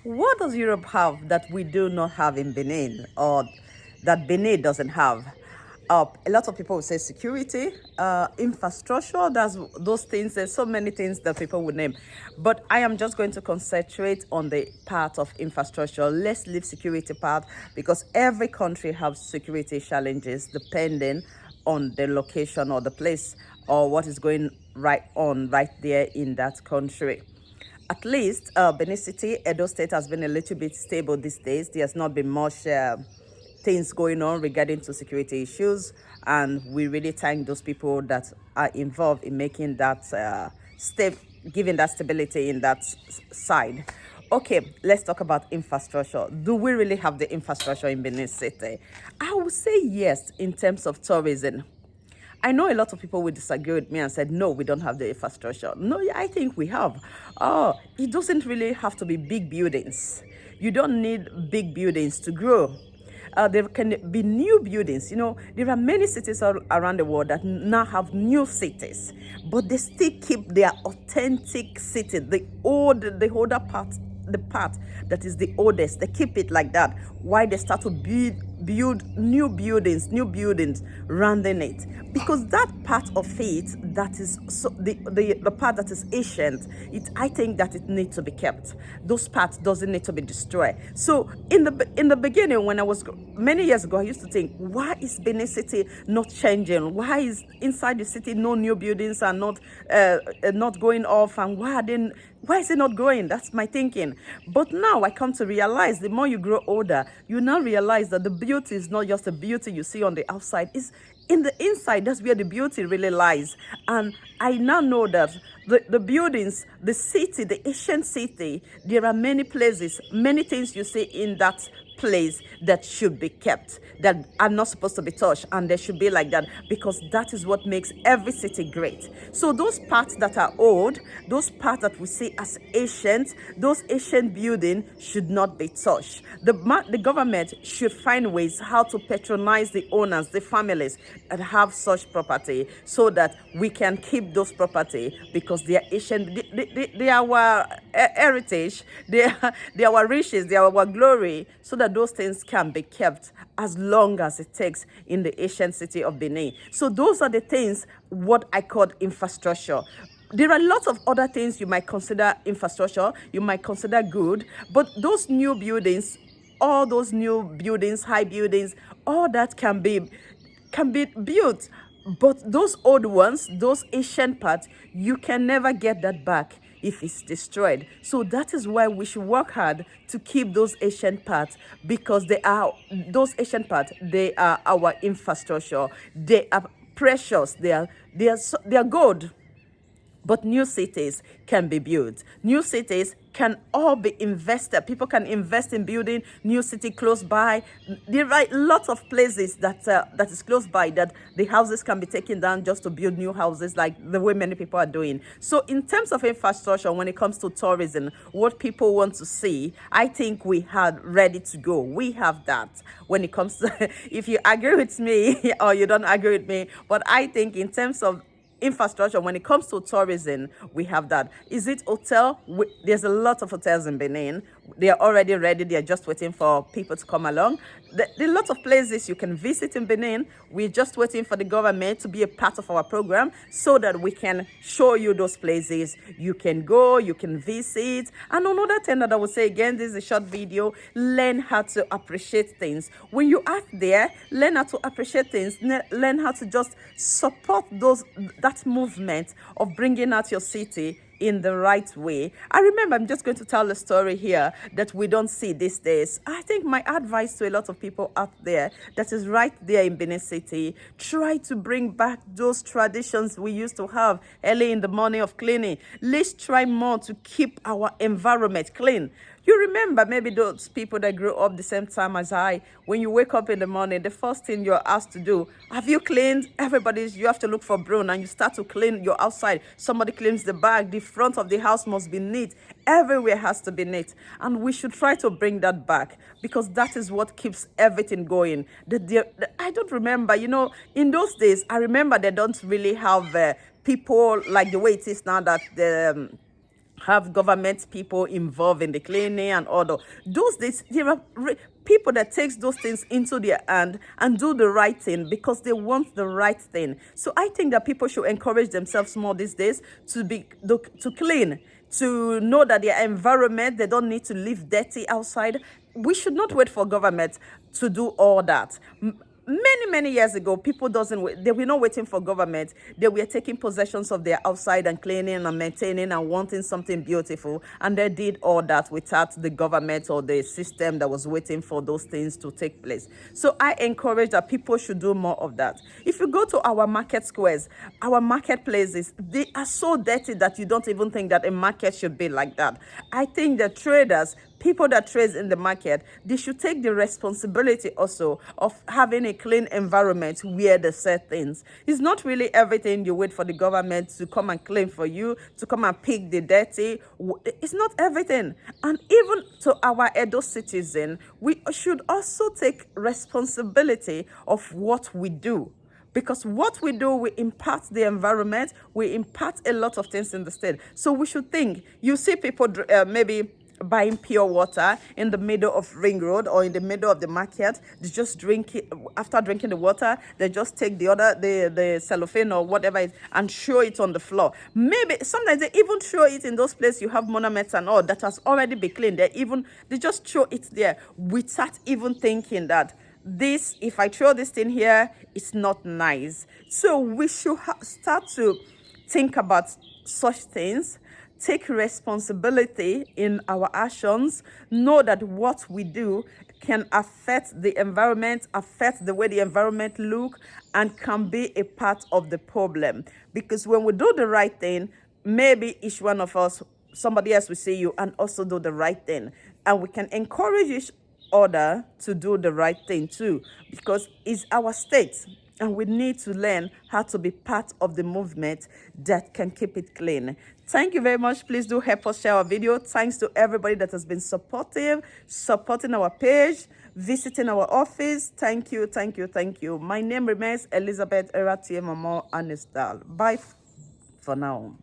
What does Europe have that we do not have in Benin, or that Benin doesn't have? A lot of people would say security, infrastructure. That's those things. There's so many things that people would name, but I am just going to concentrate on the part of infrastructure. Let's leave security part because every country has security challenges depending on the location or the place or what is going right there in that country. At least Benin City, Edo State has been a little bit stable these days. There's not been much things going on regarding to security issues, and we really thank those people that are involved in making that step, giving that stability in that side. Okay, let's talk about infrastructure. Do we really have the infrastructure in Benin City? I would say yes in terms of tourism. I know a lot of people will disagree with me and said, no, we don't have the infrastructure. No, I think we have. Oh, it doesn't really have to be big buildings. You don't need big buildings to grow. There can be new buildings. You know, there are many cities all around the world that now have new cities, but they still keep their authentic city, the older part that is the oldest. They keep it like that. Why they start to build new buildings rounding it, because that part of it that is so the part that is ancient, I think that it needs to be kept. Those parts doesn't need to be destroyed. So in the beginning, when I was many years ago, I used to think, why is Benin City not changing? Why is inside the city no new buildings are not going off, and why is it not growing? That's my thinking. But now I come to realize, the more you grow older, you now realize that the beauty is not just the beauty you see on the outside. It's in the inside. That's where the beauty really lies. And I now know that the buildings, the city, the ancient city, there are many places, many things you see in that place that should be kept, that are not supposed to be touched, and they should be like that, because that is what makes every city great. So those parts that are old, those parts that we see as ancient, those ancient buildings should not be touched. The government should find ways how to patronize the owners, the families that have such property, so that we can keep those property, because they are ancient. They are our heritage, they are our riches, they are our glory, so that those things can be kept as long as it takes in the ancient city of Benin. So those are the things what I call infrastructure. There are lots of other things you might consider infrastructure, you might consider good, but those new buildings, all those new buildings, high buildings, all that can be built. But those old ones, those ancient parts, you can never get that back if it's destroyed. So that is why we should work hard to keep those ancient parts, because those ancient parts, they are our infrastructure. They are precious. They are gold. But new cities can be built. New cities can all be invested. People can invest in building new city close by. There are lots of places that is close by that the houses can be taken down just to build new houses, like the way many people are doing. So in terms of infrastructure, when it comes to tourism, what people want to see, I think we had ready to go. We have that when it comes to, if you agree with me or you don't agree with me, but I think in terms of infrastructure, when it comes to tourism, we have that. Is it hotel? There's a lot of hotels in Benin. They are already ready. They are just waiting for people to come along. There are lots of places you can visit in Benin. We're just waiting for the government to be a part of our program, so that we can show you those places. You can go, you can visit. And another thing that I would say, again, this is a short video, learn how to appreciate things. When you are there, learn how to appreciate things. Learn how to just support that movement of bringing out your city in the right way. I remember, I'm just going to tell a story here that we don't see these days. I think my advice to a lot of people out there that is right there in Benin City, try to bring back those traditions we used to have early in the morning of cleaning. Let's try more to keep our environment clean. You remember maybe those people that grew up the same time as I, when you wake up in the morning, the first thing you're asked to do, have you cleaned? You have to look for broom and you start to clean your outside. Somebody cleans the back, the front of the house must be neat. Everywhere has to be neat. And we should try to bring that back, because that is what keeps everything going. I don't remember, in those days, I remember they don't really have people like the way it is now, that have government people involved in the cleaning and all those days. There are people that takes those things into their hand and do the right thing because they want the right thing. So I think that people should encourage themselves more these days to clean, to know that their environment, they don't need to live dirty outside. We should not wait for government to do all that. Many years ago, people they were not waiting for government. They were taking possessions of their outside and cleaning and maintaining and wanting something beautiful, and they did all that without the government or the system that was waiting for those things to take place. So I encourage that people should do more of that. If you go to our market squares, our marketplaces, they are so dirty that you don't even think that a market should be like that. I think the traders, people that trade in the market, they should take the responsibility also of having a clean environment where they sell things. It's not really everything you wait for the government to come and clean for you, to come and pick the dirty. It's not everything. And even to our Edo citizen, we should also take responsibility of what we do. Because what we do, we impact the environment, we impact a lot of things in the state. So we should think. You see people maybe buying pure water in the middle of Ring Road or in the middle of the market. They just drink it. After drinking the water, they just take the cellophane or whatever it, and throw it on the floor. Maybe sometimes they even throw it in those places you have monuments and all that has already been cleaned. They just throw it there without even thinking that this, if I throw this thing here, it's not nice. So we should start to think about such things, take responsibility in our actions, know that what we do can affect the environment, affect the way the environment look, and can be a part of the problem. Because when we do the right thing, maybe each one of us, somebody else will see you and also do the right thing. And we can encourage each other to do the right thing too, because it's our state. And we need to learn how to be part of the movement that can keep it clean. Thank you very much. Please do help us share our video. Thanks to everybody that has been supporting our page, visiting our office. Thank you, thank you, thank you. My name remains Elizabeth Eratier Mamo Anistal. Bye for now.